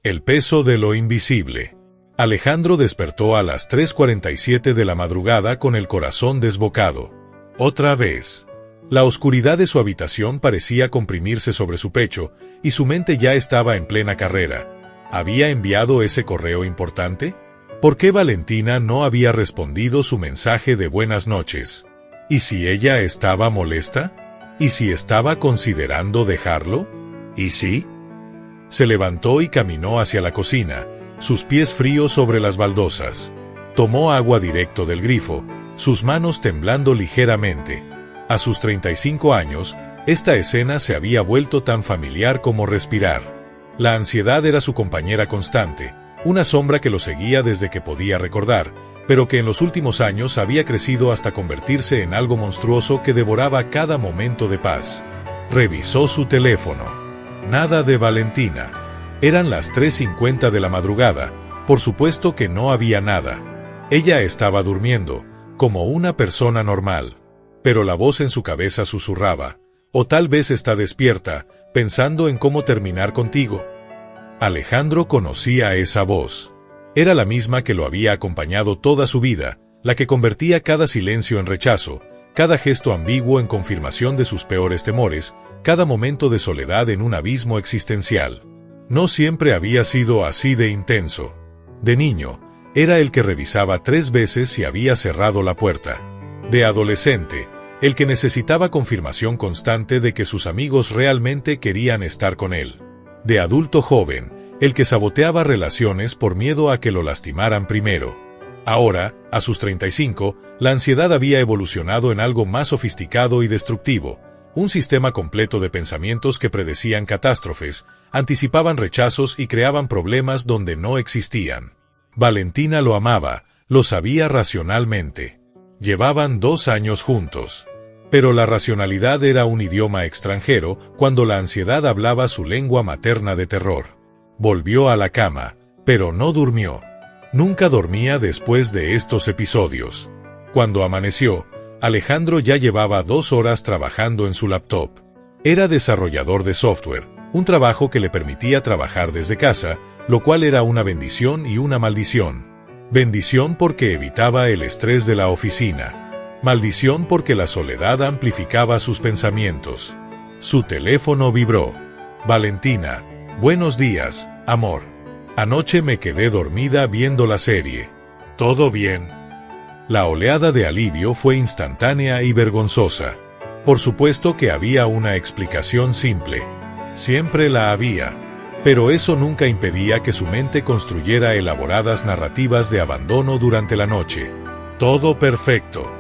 El peso de lo invisible. Alejandro despertó a las 3:47 de la madrugada con el corazón desbocado. Otra vez. La oscuridad de su habitación parecía comprimirse sobre su pecho, y su mente ya estaba en plena carrera. ¿Había enviado ese correo importante? ¿Por qué Valentina no había respondido su mensaje de buenas noches? ¿Y si ella estaba molesta? ¿Y si estaba considerando dejarlo? ¿Y si? Se levantó y caminó hacia la cocina, sus pies fríos sobre las baldosas. Tomó agua directo del grifo, sus manos temblando ligeramente. A sus 35 años, esta escena se había vuelto tan familiar como respirar. La ansiedad era su compañera constante, una sombra que lo seguía desde que podía recordar, pero que en los últimos años había crecido hasta convertirse en algo monstruoso que devoraba cada momento de paz. Revisó su teléfono. Nada de Valentina. Eran las 3:50 de la madrugada, por supuesto que no había nada. Ella estaba durmiendo, como una persona normal. Pero la voz en su cabeza susurraba, o tal vez está despierta, pensando en cómo terminar contigo. Alejandro conocía esa voz. Era la misma que lo había acompañado toda su vida, la que convertía cada silencio en rechazo, cada gesto ambiguo en confirmación de sus peores temores, cada momento de soledad en un abismo existencial. No siempre había sido así de intenso. De niño, era el que revisaba 3 veces si había cerrado la puerta. De adolescente, el que necesitaba confirmación constante de que sus amigos realmente querían estar con él. De adulto joven, el que saboteaba relaciones por miedo a que lo lastimaran primero. Ahora, a sus 35, la ansiedad había evolucionado en algo más sofisticado y destructivo, un sistema completo de pensamientos que predecían catástrofes, anticipaban rechazos y creaban problemas donde no existían. Valentina lo amaba, lo sabía racionalmente. Llevaban 2 años juntos. Pero la racionalidad era un idioma extranjero cuando la ansiedad hablaba su lengua materna de terror. Volvió a la cama, pero no durmió. Nunca dormía después de estos episodios. Cuando amaneció, Alejandro ya llevaba 2 horas trabajando en su laptop. Era desarrollador de software, un trabajo que le permitía trabajar desde casa, lo cual era una bendición y una maldición. Bendición porque evitaba el estrés de la oficina. Maldición porque la soledad amplificaba sus pensamientos. Su teléfono vibró. Valentina, buenos días, amor. Anoche me quedé dormida viendo la serie. ¿Todo bien? La oleada de alivio fue instantánea y vergonzosa. Por supuesto que había una explicación simple. Siempre la había. Pero eso nunca impedía que su mente construyera elaboradas narrativas de abandono durante la noche. Todo perfecto.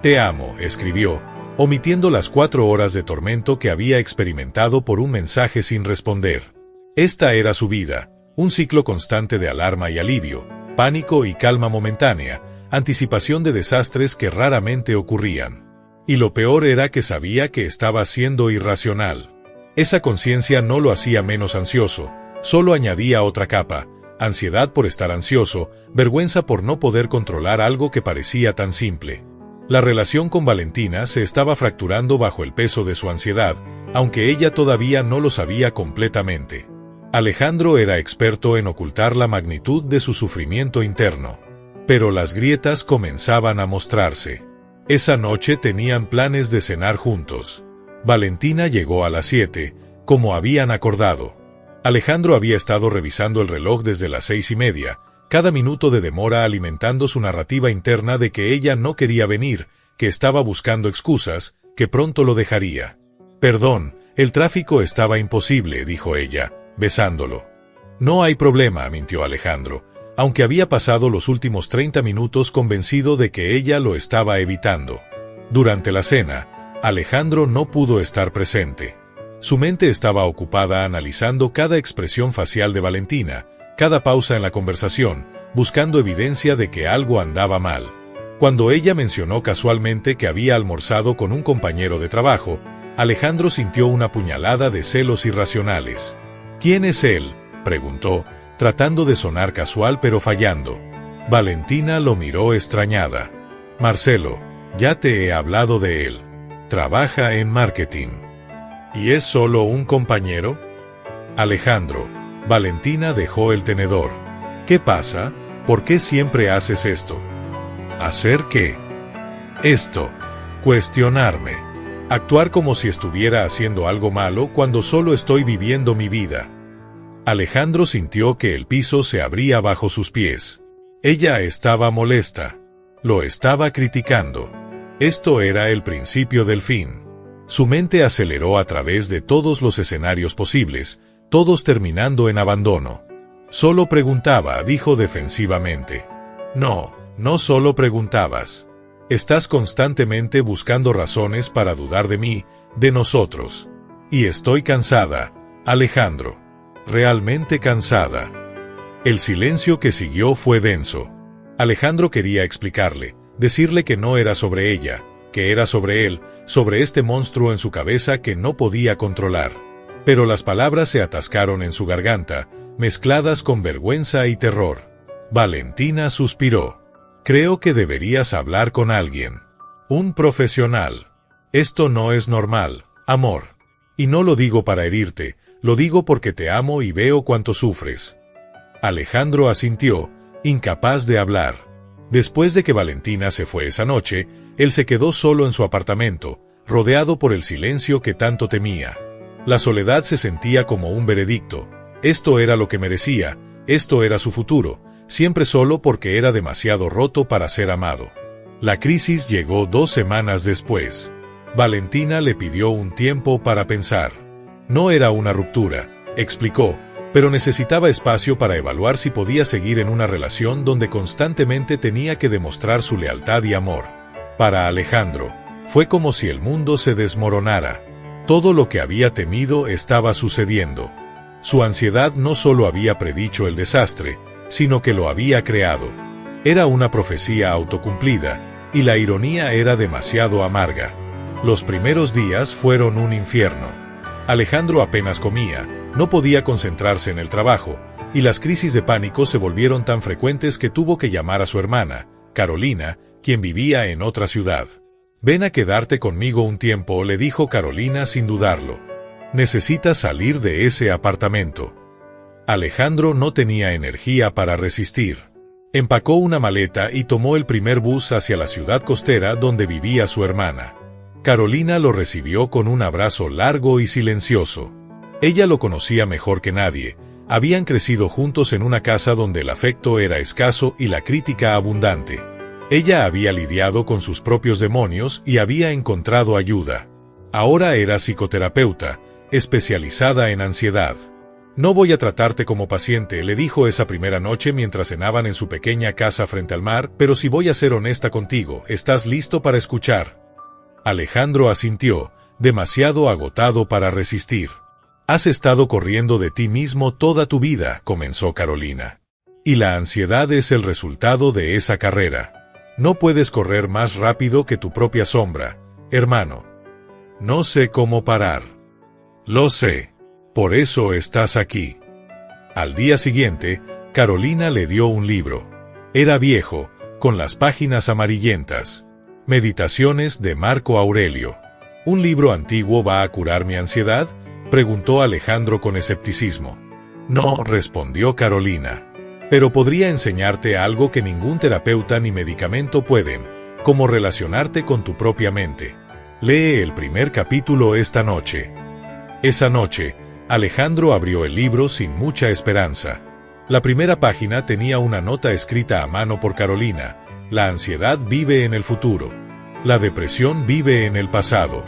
Te amo, escribió, omitiendo las 4 horas de tormento que había experimentado por un mensaje sin responder. Esta era su vida, un ciclo constante de alarma y alivio, pánico y calma momentánea, anticipación de desastres que raramente ocurrían. Y lo peor era que sabía que estaba siendo irracional. Esa conciencia no lo hacía menos ansioso, solo añadía otra capa, ansiedad por estar ansioso, vergüenza por no poder controlar algo que parecía tan simple. La relación con Valentina se estaba fracturando bajo el peso de su ansiedad, aunque ella todavía no lo sabía completamente. Alejandro era experto en ocultar la magnitud de su sufrimiento interno. Pero las grietas comenzaban a mostrarse. Esa noche tenían planes de cenar juntos. Valentina llegó a las 7, como habían acordado. Alejandro había estado revisando el reloj desde las 6:30, cada minuto de demora alimentando su narrativa interna de que ella no quería venir, que estaba buscando excusas, que pronto lo dejaría. Perdón, el tráfico estaba imposible, dijo ella, besándolo. No hay problema, mintió Alejandro, aunque había pasado los últimos 30 minutos convencido de que ella lo estaba evitando. Durante la cena, Alejandro no pudo estar presente. Su mente estaba ocupada analizando cada expresión facial de Valentina, cada pausa en la conversación, buscando evidencia de que algo andaba mal. Cuando ella mencionó casualmente que había almorzado con un compañero de trabajo, Alejandro sintió una puñalada de celos irracionales. ¿Quién es él?, preguntó, tratando de sonar casual pero fallando. Valentina lo miró extrañada. Marcelo, ya te he hablado de él. Trabaja en marketing. ¿Y es solo un compañero? Alejandro, Valentina dejó el tenedor. ¿Qué pasa? ¿Por qué siempre haces esto? ¿Hacer qué? Esto. Cuestionarme. Actuar como si estuviera haciendo algo malo cuando solo estoy viviendo mi vida. Alejandro sintió que el piso se abría bajo sus pies. Ella estaba molesta. Lo estaba criticando. Esto era el principio del fin. Su mente aceleró a través de todos los escenarios posibles, todos terminando en abandono. Solo preguntaba, dijo defensivamente. No, no solo preguntabas. Estás constantemente buscando razones para dudar de mí, de nosotros. Y estoy cansada, Alejandro. Realmente cansada. El silencio que siguió fue denso. Alejandro quería explicarle, decirle que no era sobre ella, que era sobre él, sobre este monstruo en su cabeza que no podía controlar. Pero las palabras se atascaron en su garganta, mezcladas con vergüenza y terror. Valentina suspiró. Creo que deberías hablar con alguien. Un profesional. Esto no es normal, amor. Y no lo digo para herirte, lo digo porque te amo y veo cuánto sufres. Alejandro asintió, incapaz de hablar. Después de que Valentina se fue esa noche, él se quedó solo en su apartamento, rodeado por el silencio que tanto temía. La soledad se sentía como un veredicto. Esto era lo que merecía, esto era su futuro, siempre solo porque era demasiado roto para ser amado. La crisis llegó 2 semanas después. Valentina le pidió un tiempo para pensar. No era una ruptura, explicó, pero necesitaba espacio para evaluar si podía seguir en una relación donde constantemente tenía que demostrar su lealtad y amor. Para Alejandro, fue como si el mundo se desmoronara. Todo lo que había temido estaba sucediendo. Su ansiedad no solo había predicho el desastre, sino que lo había creado. Era una profecía autocumplida, y la ironía era demasiado amarga. Los primeros días fueron un infierno. Alejandro apenas comía, no podía concentrarse en el trabajo, y las crisis de pánico se volvieron tan frecuentes que tuvo que llamar a su hermana, Carolina, quien vivía en otra ciudad. «Ven a quedarte conmigo un tiempo», le dijo Carolina sin dudarlo. «Necesitas salir de ese apartamento». Alejandro no tenía energía para resistir. Empacó una maleta y tomó el primer bus hacia la ciudad costera donde vivía su hermana. Carolina lo recibió con un abrazo largo y silencioso. Ella lo conocía mejor que nadie. Habían crecido juntos en una casa donde el afecto era escaso y la crítica abundante. Ella había lidiado con sus propios demonios y había encontrado ayuda. Ahora era psicoterapeuta, especializada en ansiedad. «No voy a tratarte como paciente», le dijo esa primera noche mientras cenaban en su pequeña casa frente al mar, «pero si voy a ser honesta contigo, ¿estás listo para escuchar?» Alejandro asintió, demasiado agotado para resistir. «Has estado corriendo de ti mismo toda tu vida», comenzó Carolina. «Y la ansiedad es el resultado de esa carrera. No puedes correr más rápido que tu propia sombra, hermano. No sé cómo parar». «Lo sé. Por eso estás aquí». Al día siguiente, Carolina le dio un libro. Era viejo, con las páginas amarillentas. Meditaciones de Marco Aurelio. ¿Un libro antiguo va a curar mi ansiedad?, preguntó Alejandro con escepticismo. «No», respondió Carolina. «Pero podría enseñarte algo que ningún terapeuta ni medicamento pueden, como relacionarte con tu propia mente. Lee el primer capítulo esta noche». Esa noche, Alejandro abrió el libro sin mucha esperanza. La primera página tenía una nota escrita a mano por Carolina: «La ansiedad vive en el futuro. La depresión vive en el pasado.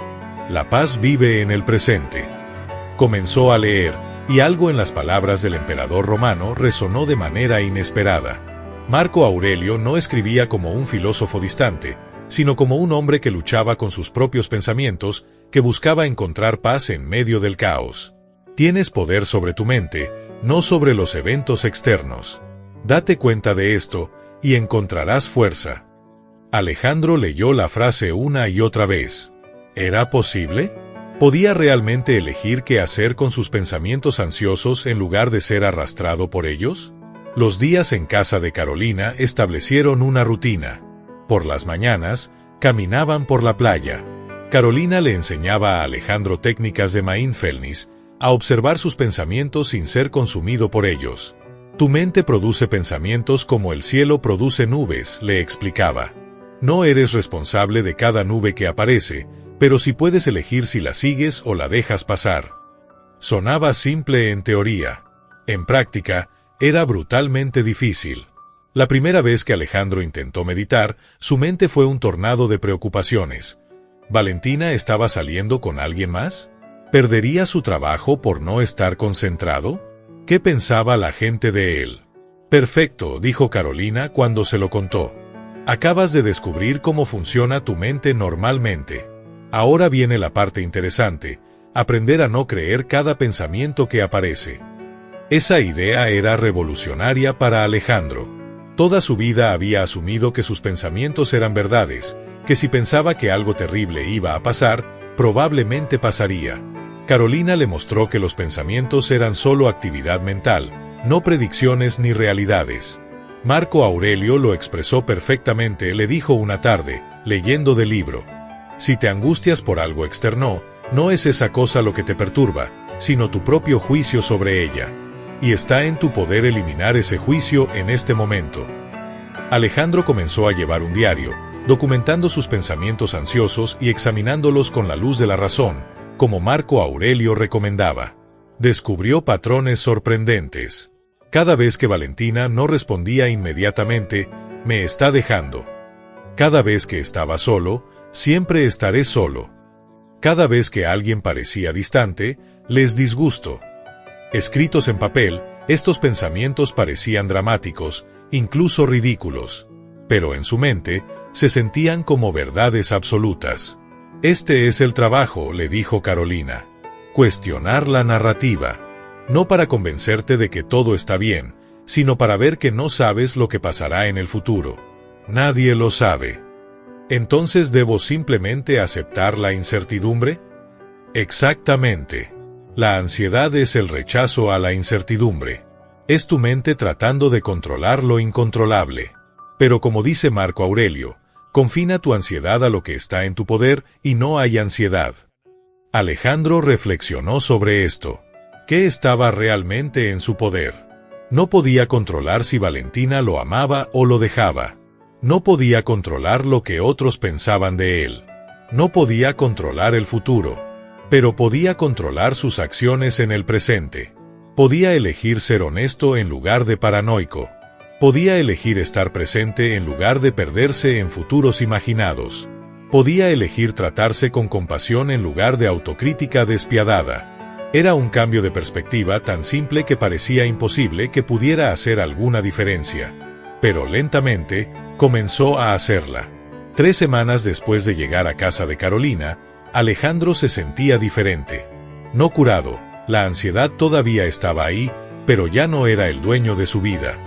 La paz vive en el presente». Comenzó a leer, y algo en las palabras del emperador romano resonó de manera inesperada. Marco Aurelio no escribía como un filósofo distante, sino como un hombre que luchaba con sus propios pensamientos, que buscaba encontrar paz en medio del caos. Tienes poder sobre tu mente, no sobre los eventos externos. Date cuenta de esto, y encontrarás fuerza. Alejandro leyó la frase una y otra vez. ¿Era posible? ¿Podía realmente elegir qué hacer con sus pensamientos ansiosos en lugar de ser arrastrado por ellos? Los días en casa de Carolina establecieron una rutina. Por las mañanas, caminaban por la playa. Carolina le enseñaba a Alejandro técnicas de mindfulness, a observar sus pensamientos sin ser consumido por ellos. Tu mente produce pensamientos como el cielo produce nubes, le explicaba. No eres responsable de cada nube que aparece, pero sí puedes elegir si la sigues o la dejas pasar. Sonaba simple en teoría. En práctica, era brutalmente difícil. La primera vez que Alejandro intentó meditar, su mente fue un tornado de preocupaciones. ¿Valentina estaba saliendo con alguien más? ¿Perdería su trabajo por no estar concentrado? ¿Qué pensaba la gente de él? Perfecto, dijo Carolina cuando se lo contó. Acabas de descubrir cómo funciona tu mente normalmente. Ahora viene la parte interesante, aprender a no creer cada pensamiento que aparece. Esa idea era revolucionaria para Alejandro. Toda su vida había asumido que sus pensamientos eran verdades, que si pensaba que algo terrible iba a pasar, probablemente pasaría. Carolina le mostró que los pensamientos eran solo actividad mental, no predicciones ni realidades. Marco Aurelio lo expresó perfectamente, le dijo una tarde, leyendo del libro. Si te angustias por algo externo, no es esa cosa lo que te perturba, sino tu propio juicio sobre ella. Y está en tu poder eliminar ese juicio en este momento. Alejandro comenzó a llevar un diario, documentando sus pensamientos ansiosos y examinándolos con la luz de la razón, como Marco Aurelio recomendaba. Descubrió patrones sorprendentes. Cada vez que Valentina no respondía inmediatamente, me está dejando. Cada vez que estaba solo, siempre estaré solo. Cada vez que alguien parecía distante, les disgusto. Escritos en papel, estos pensamientos parecían dramáticos, incluso ridículos. Pero en su mente, se sentían como verdades absolutas. Este es el trabajo, le dijo Carolina. Cuestionar la narrativa. No para convencerte de que todo está bien, sino para ver que no sabes lo que pasará en el futuro. Nadie lo sabe. ¿Entonces debo simplemente aceptar la incertidumbre? Exactamente. La ansiedad es el rechazo a la incertidumbre. Es tu mente tratando de controlar lo incontrolable. Pero como dice Marco Aurelio, confina tu ansiedad a lo que está en tu poder y no hay ansiedad. Alejandro reflexionó sobre esto. ¿Qué estaba realmente en su poder? No podía controlar si Valentina lo amaba o lo dejaba. No podía controlar lo que otros pensaban de él. No podía controlar el futuro. Pero podía controlar sus acciones en el presente. Podía elegir ser honesto en lugar de paranoico. Podía elegir estar presente en lugar de perderse en futuros imaginados. Podía elegir tratarse con compasión en lugar de autocrítica despiadada. Era un cambio de perspectiva tan simple que parecía imposible que pudiera hacer alguna diferencia. Pero lentamente, comenzó a hacerla. 3 semanas después de llegar a casa de Carolina, Alejandro se sentía diferente. No curado, la ansiedad todavía estaba ahí, pero ya no era el dueño de su vida.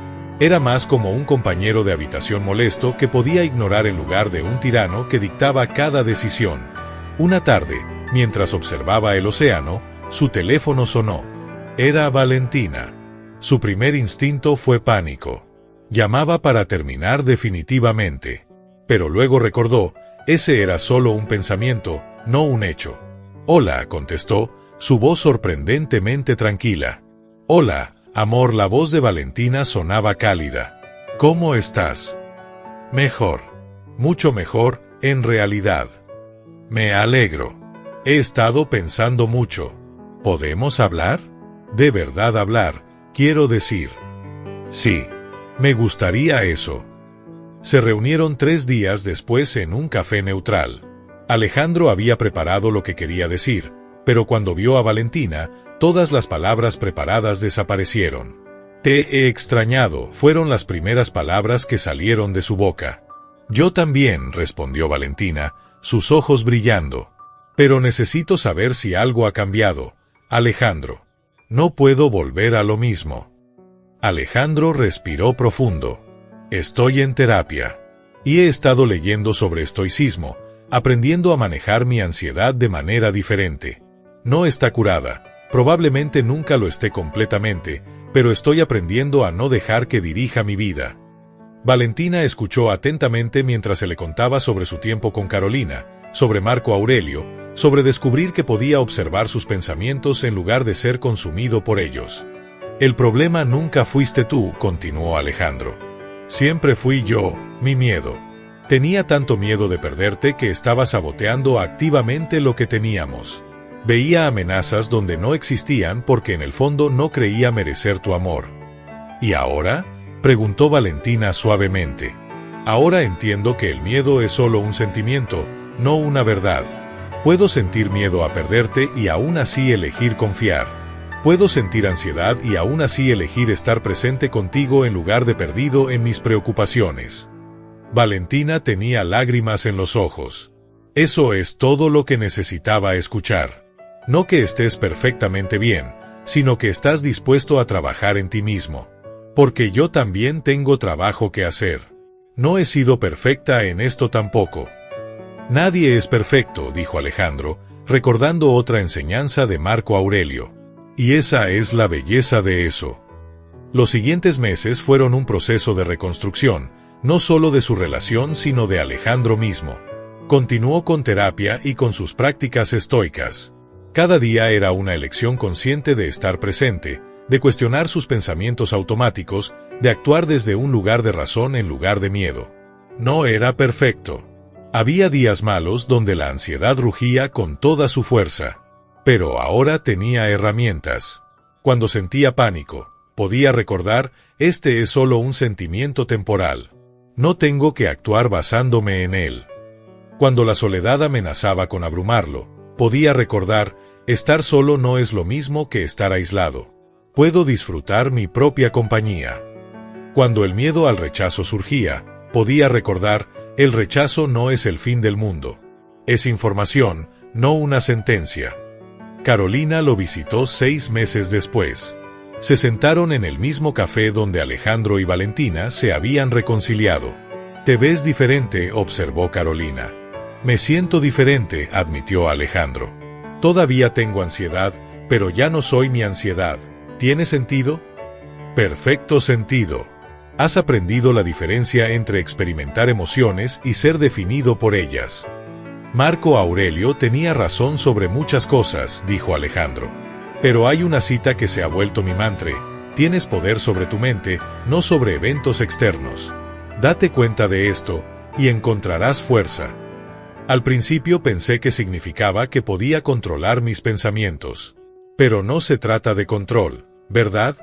Era más como un compañero de habitación molesto que podía ignorar en lugar de un tirano que dictaba cada decisión. Una tarde, mientras observaba el océano, su teléfono sonó. Era Valentina. Su primer instinto fue pánico. Llamaba para terminar definitivamente. Pero luego recordó, ese era solo un pensamiento, no un hecho. Hola, contestó, su voz sorprendentemente tranquila. Hola, amor, la voz de Valentina sonaba cálida. ¿Cómo estás? Mejor. Mucho mejor, en realidad. Me alegro. He estado pensando mucho. ¿Podemos hablar? De verdad hablar, quiero decir. Sí. Me gustaría eso. Se reunieron 3 días después en un café neutral. Alejandro había preparado lo que quería decir, pero cuando vio a Valentina, todas las palabras preparadas desaparecieron. Te he extrañado, fueron las primeras palabras que salieron de su boca. Yo también, respondió Valentina, sus ojos brillando. Pero necesito saber si algo ha cambiado, Alejandro. No puedo volver a lo mismo. Alejandro respiró profundo. Estoy en terapia. Y he estado leyendo sobre estoicismo, aprendiendo a manejar mi ansiedad de manera diferente. No está curada, probablemente nunca lo esté completamente, pero estoy aprendiendo a no dejar que dirija mi vida. Valentina escuchó atentamente mientras se le contaba sobre su tiempo con Carolina, sobre Marco Aurelio, sobre descubrir que podía observar sus pensamientos en lugar de ser consumido por ellos. El problema nunca fuiste tú, continuó Alejandro. Siempre fui yo, mi miedo. Tenía tanto miedo de perderte que estaba saboteando activamente lo que teníamos. Veía amenazas donde no existían porque en el fondo no creía merecer tu amor. ¿Y ahora?, preguntó Valentina suavemente. Ahora entiendo que el miedo es solo un sentimiento, no una verdad. Puedo sentir miedo a perderte y aún así elegir confiar. Puedo sentir ansiedad y aún así elegir estar presente contigo en lugar de perdido en mis preocupaciones. Valentina tenía lágrimas en los ojos. Eso es todo lo que necesitaba escuchar. No que estés perfectamente bien, sino que estás dispuesto a trabajar en ti mismo. Porque yo también tengo trabajo que hacer. No he sido perfecta en esto tampoco. Nadie es perfecto, dijo Alejandro, recordando otra enseñanza de Marco Aurelio. Y esa es la belleza de eso. Los siguientes meses fueron un proceso de reconstrucción, no solo de su relación sino de Alejandro mismo. Continuó con terapia y con sus prácticas estoicas. Cada día era una elección consciente de estar presente, de cuestionar sus pensamientos automáticos, de actuar desde un lugar de razón en lugar de miedo. No era perfecto. Había días malos donde la ansiedad rugía con toda su fuerza. Pero ahora tenía herramientas. Cuando sentía pánico, podía recordar, este es solo un sentimiento temporal. No tengo que actuar basándome en él. Cuando la soledad amenazaba con abrumarlo, podía recordar, estar solo no es lo mismo que estar aislado. Puedo disfrutar mi propia compañía. Cuando el miedo al rechazo surgía, podía recordar, el rechazo no es el fin del mundo. Es información, no una sentencia. Carolina lo visitó 6 meses después. Se sentaron en el mismo café donde Alejandro y Valentina se habían reconciliado. «Te ves diferente», observó Carolina. «Me siento diferente», admitió Alejandro. «Todavía tengo ansiedad, pero ya no soy mi ansiedad. ¿Tiene sentido?» «Perfecto sentido. Has aprendido la diferencia entre experimentar emociones y ser definido por ellas». Marco Aurelio tenía razón sobre muchas cosas, dijo Alejandro. Pero hay una cita que se ha vuelto mi mantra: tienes poder sobre tu mente, no sobre eventos externos. Date cuenta de esto, y encontrarás fuerza. Al principio pensé que significaba que podía controlar mis pensamientos. Pero no se trata de control, ¿verdad?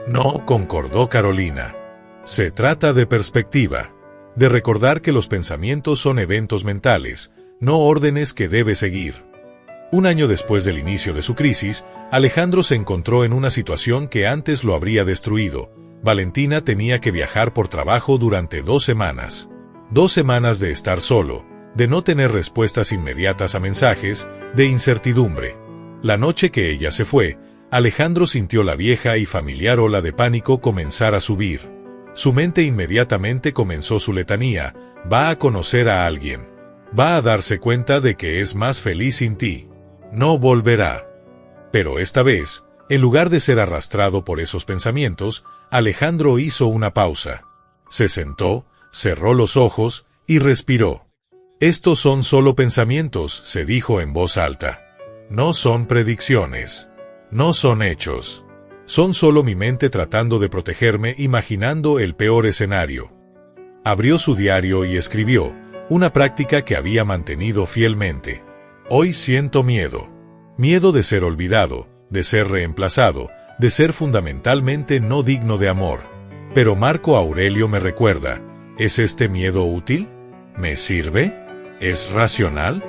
No, concordó Carolina. Se trata de perspectiva. De recordar que los pensamientos son eventos mentales, no órdenes que debe seguir. Un año después del inicio de su crisis, Alejandro se encontró en una situación que antes lo habría destruido. Valentina tenía que viajar por trabajo durante 2 semanas. 2 semanas de estar solo, de no tener respuestas inmediatas a mensajes, de incertidumbre. La noche que ella se fue, Alejandro sintió la vieja y familiar ola de pánico comenzar a subir. Su mente inmediatamente comenzó su letanía: va a conocer a alguien. Va a darse cuenta de que es más feliz sin ti. No volverá. Pero esta vez, en lugar de ser arrastrado por esos pensamientos, Alejandro hizo una pausa. Se sentó, cerró los ojos y respiró. Estos son solo pensamientos, se dijo en voz alta. No son predicciones. No son hechos. Son solo mi mente tratando de protegerme, imaginando el peor escenario. Abrió su diario y escribió, una práctica que había mantenido fielmente. Hoy siento miedo. Miedo de ser olvidado, de ser reemplazado, de ser fundamentalmente no digno de amor. Pero Marco Aurelio me recuerda, ¿es este miedo útil? ¿Me sirve? ¿Es racional?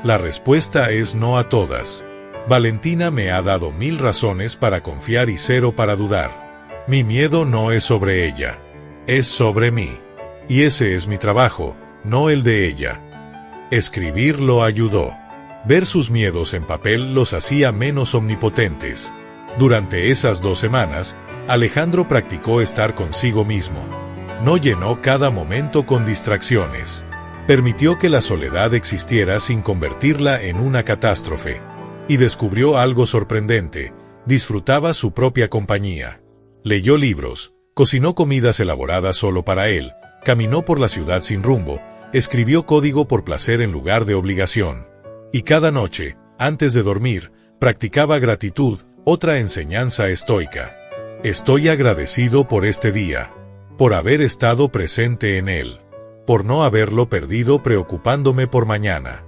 La respuesta es no a todas. Valentina me ha dado 1000 razones para confiar y 0 para dudar. Mi miedo no es sobre ella. Es sobre mí. Y ese es mi trabajo, no el de ella. Escribir lo ayudó. Ver sus miedos en papel los hacía menos omnipotentes. Durante esas 2 semanas, Alejandro practicó estar consigo mismo. No llenó cada momento con distracciones. Permitió que la soledad existiera sin convertirla en una catástrofe. Y descubrió algo sorprendente: disfrutaba su propia compañía. Leyó libros, cocinó comidas elaboradas solo para él, caminó por la ciudad sin rumbo, escribió código por placer en lugar de obligación. Y cada noche, antes de dormir, practicaba gratitud, otra enseñanza estoica. Estoy agradecido por este día, por haber estado presente en él, por no haberlo perdido preocupándome por mañana.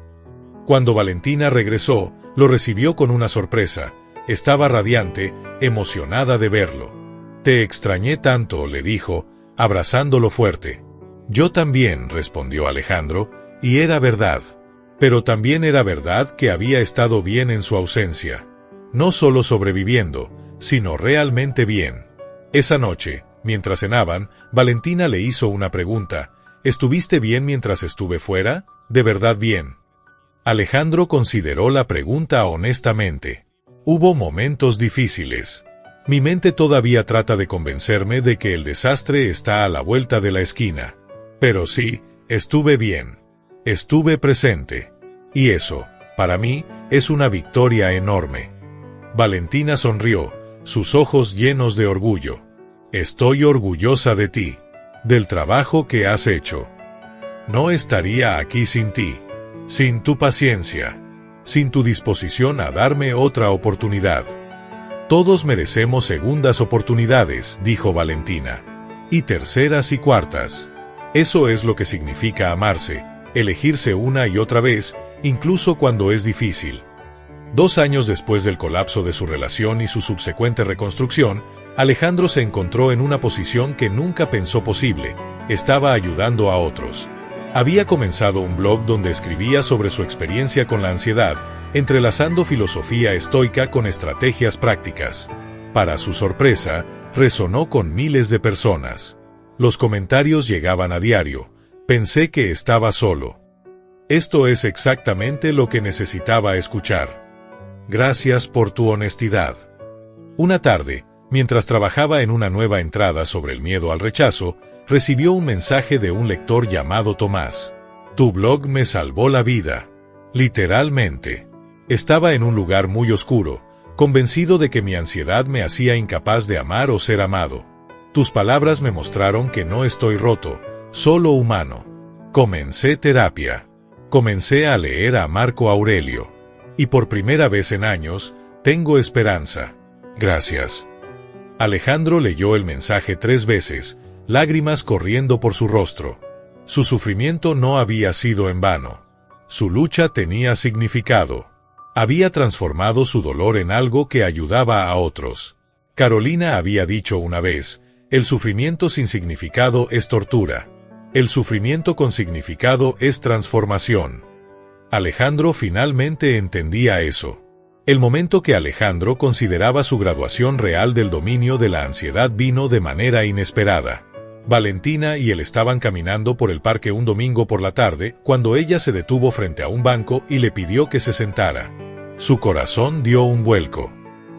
Cuando Valentina regresó, lo recibió con una sorpresa. Estaba radiante, emocionada de verlo. Te extrañé tanto, le dijo, abrazándolo fuerte. Yo también, respondió Alejandro, y era verdad. Pero también era verdad que había estado bien en su ausencia. No solo sobreviviendo, sino realmente bien. Esa noche, mientras cenaban, Valentina le hizo una pregunta. ¿Estuviste bien mientras estuve fuera? ¿De verdad bien? Alejandro consideró la pregunta honestamente. Hubo momentos difíciles. Mi mente todavía trata de convencerme de que el desastre está a la vuelta de la esquina. Pero sí, estuve bien. Estuve presente. Y eso, para mí, es una victoria enorme. Valentina sonrió, sus ojos llenos de orgullo. Estoy orgullosa de ti, del trabajo que has hecho. No estaría aquí sin ti, sin tu paciencia, sin tu disposición a darme otra oportunidad. Todos merecemos segundas oportunidades, dijo Valentina. Y terceras y cuartas. Eso es lo que significa amarse, elegirse una y otra vez, incluso cuando es difícil. 2 años después del colapso de su relación y su subsecuente reconstrucción, Alejandro se encontró en una posición que nunca pensó posible. Estaba ayudando a otros. Había comenzado un blog donde escribía sobre su experiencia con la ansiedad, entrelazando filosofía estoica con estrategias prácticas. Para su sorpresa, resonó con miles de personas. Los comentarios llegaban a diario. Pensé que estaba solo. Esto es exactamente lo que necesitaba escuchar. Gracias por tu honestidad. Una tarde, mientras trabajaba en una nueva entrada sobre el miedo al rechazo, recibió un mensaje de un lector llamado Tomás. Tu blog me salvó la vida. Literalmente. Estaba en un lugar muy oscuro, convencido de que mi ansiedad me hacía incapaz de amar o ser amado. Tus palabras me mostraron que no estoy roto, solo humano. Comencé terapia. Comencé a leer a Marco Aurelio. Y por primera vez en años, tengo esperanza. Gracias. Alejandro leyó el mensaje 3 veces, lágrimas corriendo por su rostro. Su sufrimiento no había sido en vano. Su lucha tenía significado. Había transformado su dolor en algo que ayudaba a otros. Carolina había dicho una vez, el sufrimiento sin significado es tortura. El sufrimiento con significado es transformación. Alejandro finalmente entendía eso. El momento que Alejandro consideraba su graduación real del dominio de la ansiedad vino de manera inesperada. Valentina y él estaban caminando por el parque un domingo por la tarde, cuando ella se detuvo frente a un banco y le pidió que se sentara. Su corazón dio un vuelco.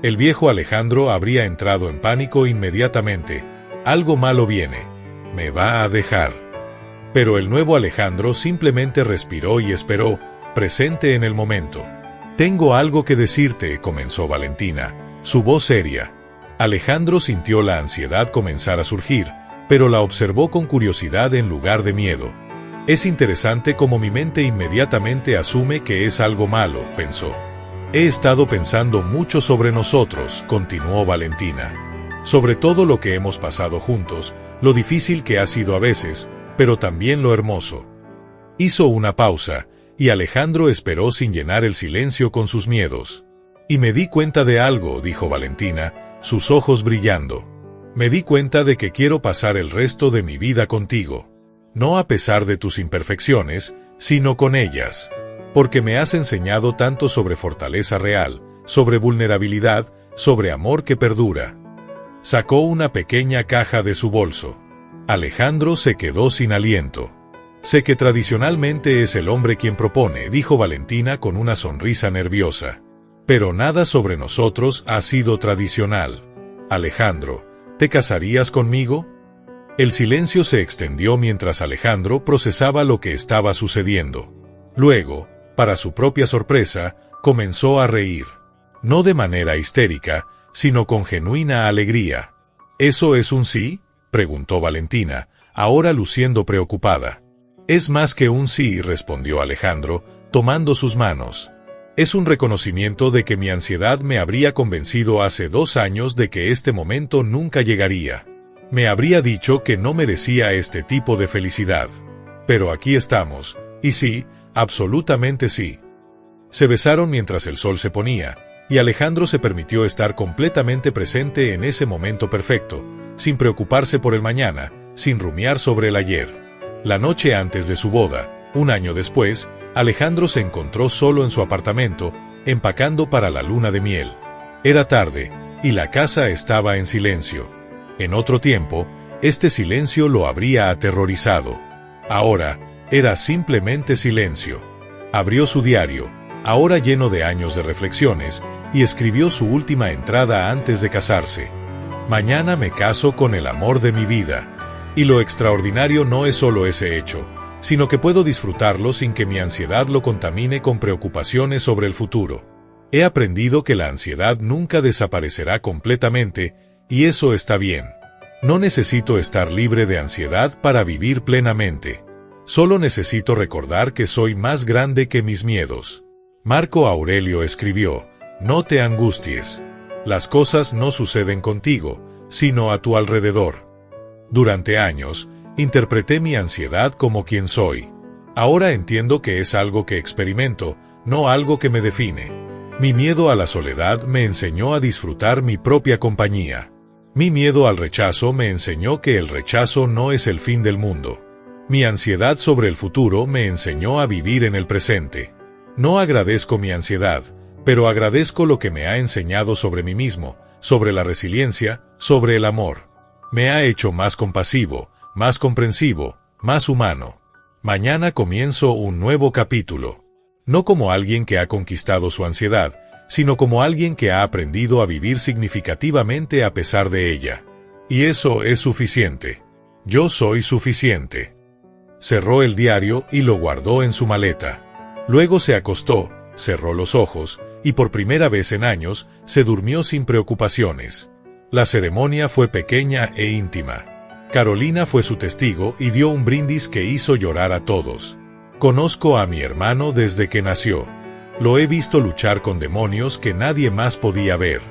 El viejo Alejandro habría entrado en pánico inmediatamente. Algo malo viene. Me va a dejar. Pero el nuevo Alejandro simplemente respiró y esperó, presente en el momento. Tengo algo que decirte, comenzó Valentina, su voz seria. Alejandro sintió la ansiedad comenzar a surgir, pero la observó con curiosidad en lugar de miedo. Es interesante cómo mi mente inmediatamente asume que es algo malo, pensó. He estado pensando mucho sobre nosotros, continuó Valentina. Sobre todo lo que hemos pasado juntos, lo difícil que ha sido a veces, pero también lo hermoso. Hizo una pausa, y Alejandro esperó sin llenar el silencio con sus miedos. Y me di cuenta de algo, dijo Valentina, sus ojos brillando. Me di cuenta de que quiero pasar el resto de mi vida contigo. No a pesar de tus imperfecciones, sino con ellas. Porque me has enseñado tanto sobre fortaleza real, sobre vulnerabilidad, sobre amor que perdura. Sacó una pequeña caja de su bolso. Alejandro se quedó sin aliento. Sé que tradicionalmente es el hombre quien propone, dijo Valentina con una sonrisa nerviosa. Pero nada sobre nosotros ha sido tradicional. Alejandro, ¿te casarías conmigo? El silencio se extendió mientras Alejandro procesaba lo que estaba sucediendo. Luego, para su propia sorpresa, comenzó a reír. No de manera histérica, sino con genuina alegría. ¿Eso es un sí?, preguntó Valentina, ahora luciendo preocupada. Es más que un sí, respondió Alejandro, tomando sus manos. Es un reconocimiento de que mi ansiedad me habría convencido hace 2 años de que este momento nunca llegaría. Me habría dicho que no merecía este tipo de felicidad. Pero aquí estamos, y sí, absolutamente sí. Se besaron mientras el sol se ponía, y Alejandro se permitió estar completamente presente en ese momento perfecto, sin preocuparse por el mañana, sin rumiar sobre el ayer. La noche antes de su boda, 1 año después, Alejandro se encontró solo en su apartamento, empacando para la luna de miel. Era tarde, y la casa estaba en silencio. En otro tiempo, este silencio lo habría aterrorizado. Ahora, era simplemente silencio. Abrió su diario, ahora lleno de años de reflexiones, y escribió su última entrada antes de casarse. Mañana me caso con el amor de mi vida. Y lo extraordinario no es solo ese hecho, sino que puedo disfrutarlo sin que mi ansiedad lo contamine con preocupaciones sobre el futuro. He aprendido que la ansiedad nunca desaparecerá completamente, y eso está bien. No necesito estar libre de ansiedad para vivir plenamente. Solo necesito recordar que soy más grande que mis miedos. Marco Aurelio escribió: no te angusties. Las cosas no suceden contigo, sino a tu alrededor. Durante años, interpreté mi ansiedad como quien soy. Ahora entiendo que es algo que experimento, no algo que me define. Mi miedo a la soledad me enseñó a disfrutar mi propia compañía. Mi miedo al rechazo me enseñó que el rechazo no es el fin del mundo. Mi ansiedad sobre el futuro me enseñó a vivir en el presente. No agradezco mi ansiedad, pero agradezco lo que me ha enseñado sobre mí mismo, sobre la resiliencia, sobre el amor. Me ha hecho más compasivo, más comprensivo, más humano. Mañana comienzo un nuevo capítulo. No como alguien que ha conquistado su ansiedad, sino como alguien que ha aprendido a vivir significativamente a pesar de ella. Y eso es suficiente. Yo soy suficiente. Cerró el diario y lo guardó en su maleta. Luego se acostó, cerró los ojos, y por primera vez en años, se durmió sin preocupaciones. La ceremonia fue pequeña e íntima. Carolina fue su testigo y dio un brindis que hizo llorar a todos. Conozco a mi hermano desde que nació. Lo he visto luchar con demonios que nadie más podía ver.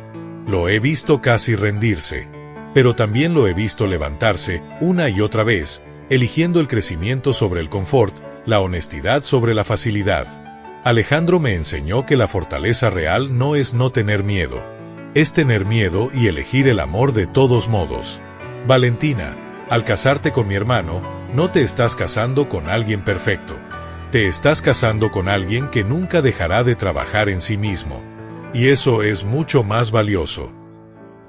Lo he visto casi rendirse. Pero también lo he visto levantarse, una y otra vez, eligiendo el crecimiento sobre el confort, la honestidad sobre la facilidad. Alejandro me enseñó que la fortaleza real no es no tener miedo. Es tener miedo y elegir el amor de todos modos. Valentina, al casarte con mi hermano, no te estás casando con alguien perfecto. Te estás casando con alguien que nunca dejará de trabajar en sí mismo. Y eso es mucho más valioso.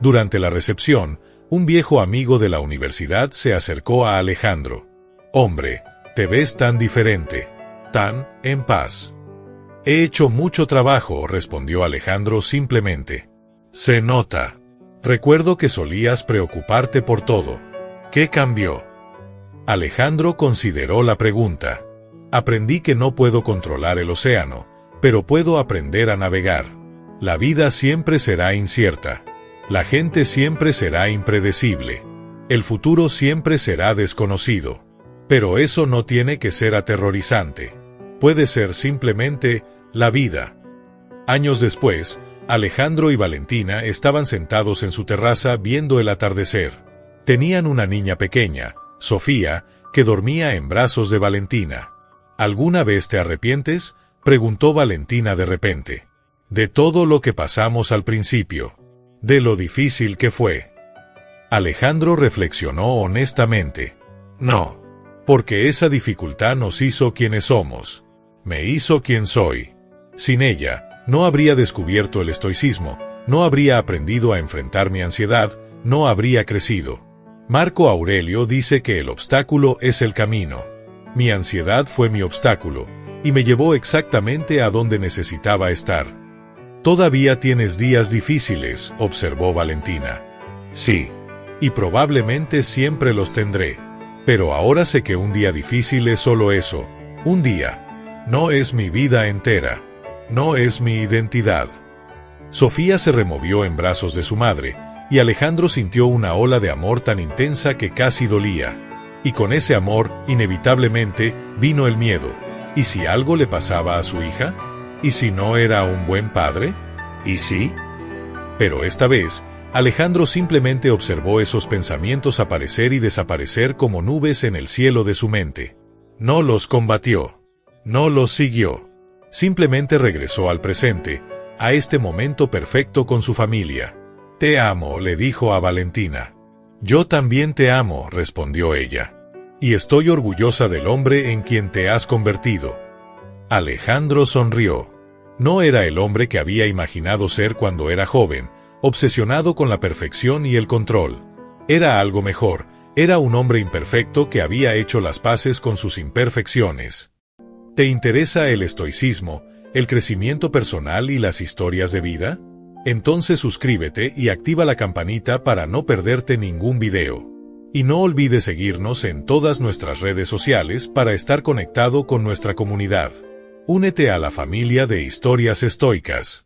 Durante la recepción, un viejo amigo de la universidad se acercó a Alejandro. Hombre, te ves tan diferente, tan en paz. He hecho mucho trabajo, respondió Alejandro simplemente. Se nota. Recuerdo que solías preocuparte por todo. ¿Qué cambió? Alejandro consideró la pregunta. Aprendí que no puedo controlar el océano, pero puedo aprender a navegar. La vida siempre será incierta. La gente siempre será impredecible. El futuro siempre será desconocido. Pero eso no tiene que ser aterrorizante. Puede ser simplemente la vida. Años después, Alejandro y Valentina estaban sentados en su terraza viendo el atardecer. Tenían una niña pequeña, Sofía, que dormía en brazos de Valentina. ¿Alguna vez te arrepientes?, preguntó Valentina de repente. De todo lo que pasamos al principio. De lo difícil que fue. Alejandro reflexionó honestamente. No. Porque esa dificultad nos hizo quienes somos. Me hizo quien soy. Sin ella, no habría descubierto el estoicismo, no habría aprendido a enfrentar mi ansiedad, no habría crecido. Marco Aurelio dice que el obstáculo es el camino. Mi ansiedad fue mi obstáculo, y me llevó exactamente a donde necesitaba estar. Todavía tienes días difíciles, observó Valentina. Sí. Y probablemente siempre los tendré. Pero ahora sé que un día difícil es solo eso, un día. No es mi vida entera. No es mi identidad. Sofía se removió en brazos de su madre, y Alejandro sintió una ola de amor tan intensa que casi dolía. Y con ese amor, inevitablemente, vino el miedo. ¿Y si algo le pasaba a su hija? ¿Y si no era un buen padre? ¿Y sí? Pero esta vez, Alejandro simplemente observó esos pensamientos aparecer y desaparecer como nubes en el cielo de su mente. No los combatió. No los siguió. Simplemente regresó al presente, a este momento perfecto con su familia. «Te amo», le dijo a Valentina. «Yo también te amo», respondió ella. «Y estoy orgullosa del hombre en quien te has convertido». Alejandro sonrió. No era el hombre que había imaginado ser cuando era joven, obsesionado con la perfección y el control. Era algo mejor, era un hombre imperfecto que había hecho las paces con sus imperfecciones. ¿Te interesa el estoicismo, el crecimiento personal y las historias de vida? Entonces suscríbete y activa la campanita para no perderte ningún video. Y no olvides seguirnos en todas nuestras redes sociales para estar conectado con nuestra comunidad. Únete a la familia de Historias Estoicas.